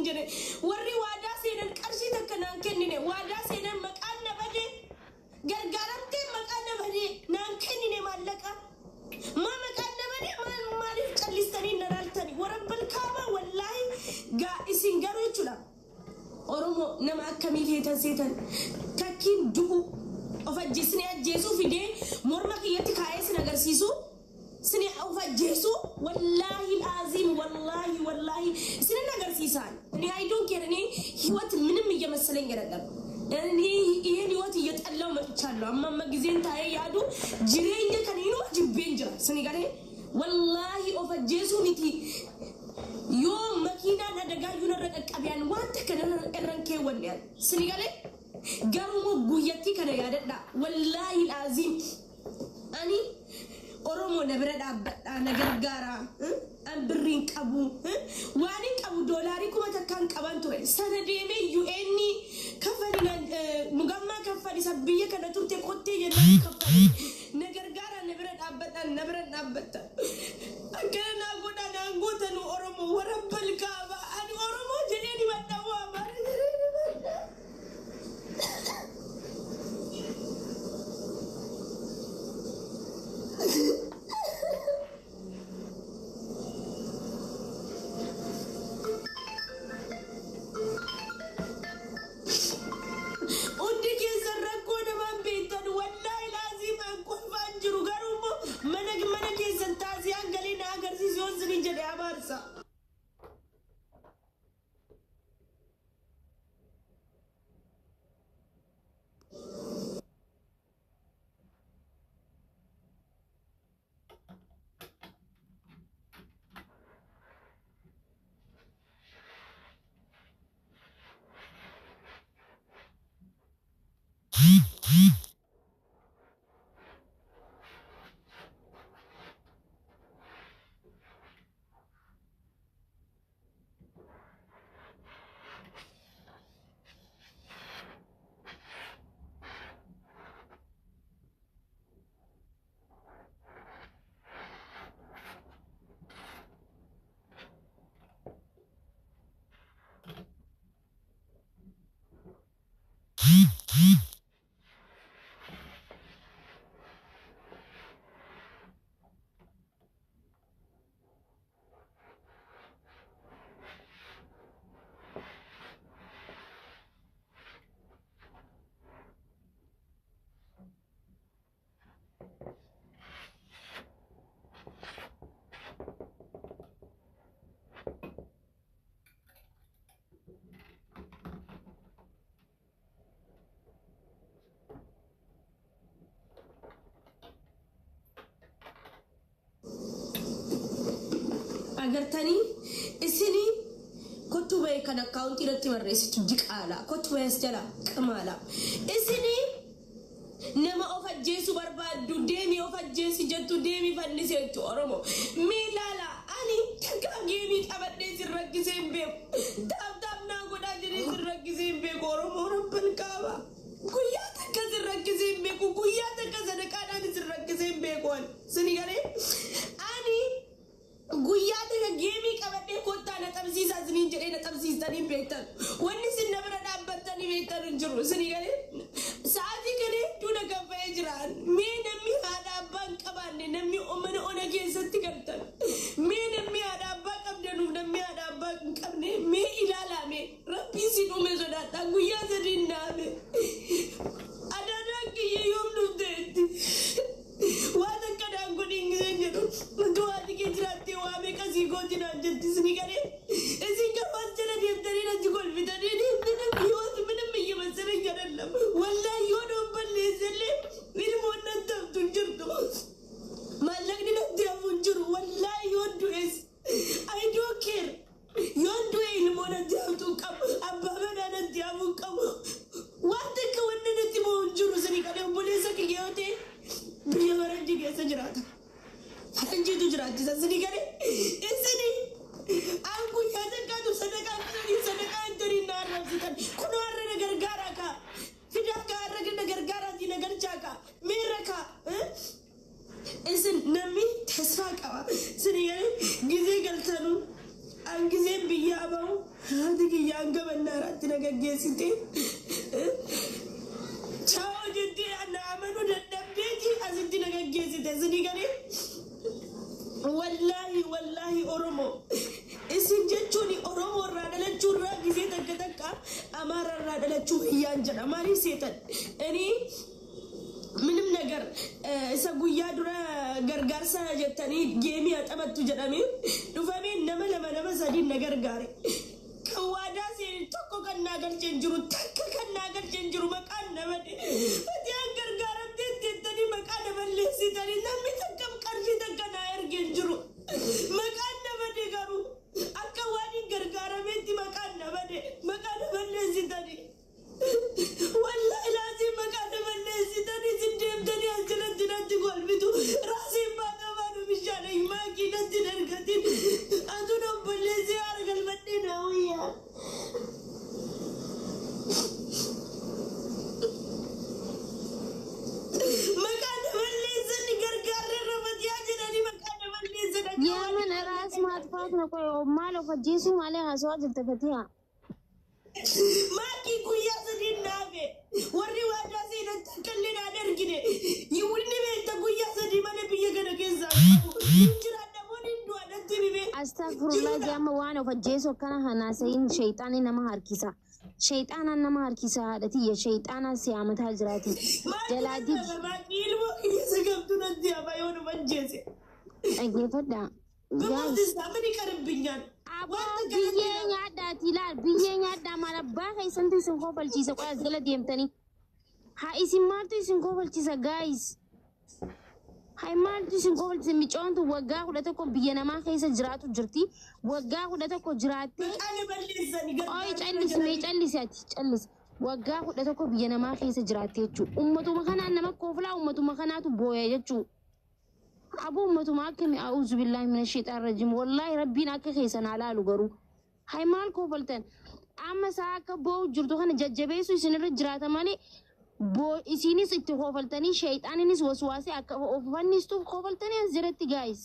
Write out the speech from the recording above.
jere warri waada seenan qarshii takkanaan kennine waada seenan maqaan nabade gargaaramtee maqaan nabade naan kennine maallaqa ma maqaan nabade maaliif callistanii naraaltani warabbal kaaba wallahi gaa isin garuu jechuudha oromo nama akkamii feetan seetan takkiin du'u of ajjeesnee ajjeesuu fidee morma kiyyatti kaa'ee sin agarsiisu سني أوفا جيسو والله العظيم والله سني نقدر سيسان يعني I don't care يعني هوات منهم يمثلين جرقم يعني هي هوات يتألم ما تشالو أما جزين تاي يادو جرين كان ينو جبين جرا سني قالي والله أوفا جيسو نتي يوم مكينا ندقا ينرق أبيان وانت كنا الرنكي ونيان سني قالي قالوا بويتي كنا يادنا والله العظيم أني oromo nabrad abda nagargara ambirin qabu wani qabu dolari kuma takkan qaban ture sanademe UN kafalina mugamma kafali sabbiya kana turte qotte jedha kafali nagargara nabrad abda akana goda nangota no oromo warabbal kaaba ani oromo jedeni wadawa mare agartani isini kotuba kana account irratti barreessitu diqala kotuba yasjala qamala isini nama of ajjeesu barbaadu deemi of ajjeesi jettu deemi fanniseetu oromo milala ani takka geemi tabadde sirrakkiseen beeku tab na goda jiri sirrakkiseen beeku oromo rabbal kaaba guyyaa takka sirrakkiseen beeku guyyaa takka sadaqaadhaan sirrakkiseen beeku sini gare ani guyyaa takka geemi qabadde kotta na tabsiisa sinin jedhe na tabsiisanii beektan wanni sin nabra dhaabbattanii beektan jiru sini gare saati kane duna gaffee jiran mee namni haadha abbaan qabaanne namni mana ona keessatti galtan mee namni haadha abbaa qabdanuuf namni haadha abbaa qabne mee ilaalame rabbii si dhume sodaadha guyyaa sadiin naame adadaan kiyya yoom dhufteetti waan akka daangodhiin giseen jedhu du'aati kee jiraattee waamee qasii gootinaan jetti sini gare isin gabaas jala deemtanii natti kolfitanii yooti minam biyya masara jedhallam wallahi yoo dhoon balleesselle ilmoon nattabtu jirtu maallaqni natti hafuun jiru wallahi yoo du'es I don't care yoo du'e ilmoon natti haftuu qabu abbaa manaa natti hafuun qabu waan takka wanna natti mo'uun jiru sini gare obboleessa kiyya yoo ta'e biyya faranjii keessa jiraata faranjiitu jiraachisa sini gare isini an guyyaa takkaatu sadaqaa intanii na arrabsitan kunoo har'a na gargaaraa ka fidaa ka har'a na gargaaraati na galchaa ka miira ka isin namni tasfaa qaba sini gare gizee galtanuu an gizeen biyyaa bahu haati hanga bannaaraatti na gaggeessite. Ciao jettee ana amanu dadhabdeeti asitti na gaggeessite isinii galee. Wallahi Oromoo. Isin jechuun Oromoo irraa dhalachuu irraa gisee takka Amaara irraa dhalachuu hiyyaan jedha. Maaliif seetan? Ani ምንም ነገር ሰጉያ ዱራ ገርጋርሳ ጀተኒ ጌሚ አጠበቱ ጀዳሚ ዱፈሜ ነመ ሰዲን ነገር ጋር ከዋዳ ሲል ተቆ ከናገር ጀንጅሩ ተከ ከናገር ጀንጅሩ መቃን ነመደ አዲያን ገርጋር ተተተኒ መቃን ነመለሲ ተኒ ነሚተከም ቀርጂ ተከና ያርገንጅሩ መቃን ነመደ ጋሩ አከዋዲ ገርጋር ቤት መቃን ነመለሲ ተኒ والله لازم مكان ملسي تاني زندم تاني أنجلت تقول بدو راسي ما كمان مشاني ما كنا تنركتين أدونا ملسي أرجل مدينة ويا مكان ملسي نقرقر رمت يا جناني مكان ملسي يا من راس ما تفاوتنا كوي مالو فجيسو مالي هسوات التفتيها ماكي كويا سدين نافي وري وادا سينا تكلنا نرجني يولني بيت كويا سدي ما نبي يجنا كذا يجرا دموني دوا نتبي بي أستغفر الله جام وانا فجيسو كان هناسين شيطاني نما هركيسا شيطانا نما هركيسا هادتي يا شيطانا سيامت هجراتي جلادي ماكي لو يسقط نتي أبا يونو منجزي أجي فدا بس زماني كربينيان أبا بيجي عدا تلال بيجي عدا مالا باقي سنتي سنكو بالجيسا قوي أزغلا ديمتاني هاي سمارتي سنكو بالجيسا guys هاي مارتي سنكو بالجيسا ميجونتو وقا قدتكو بيانا ما خيسا جراتو جرتي وقا قدتكو جراتي أي تشاليس مي تشاليس ياتي تشاليس وقا قدتكو بيانا ما خيسا جراتي يجو أمتو مخانا نما كوفلا أمتو مخاناتو بويا يجو أبو أمتو معكمي أعوذ بالله من الشيطان الرجيم والله ربنا كخيسا على لغرو هاي مال كوفلتن أما ساكا بو جرتو خانا ججبيسو يسنر جراتا مالي بو إسينيس اتو خوفلتني شيطانينيس وسواسي أكا وفنيستو خوفلتني أزرتي guys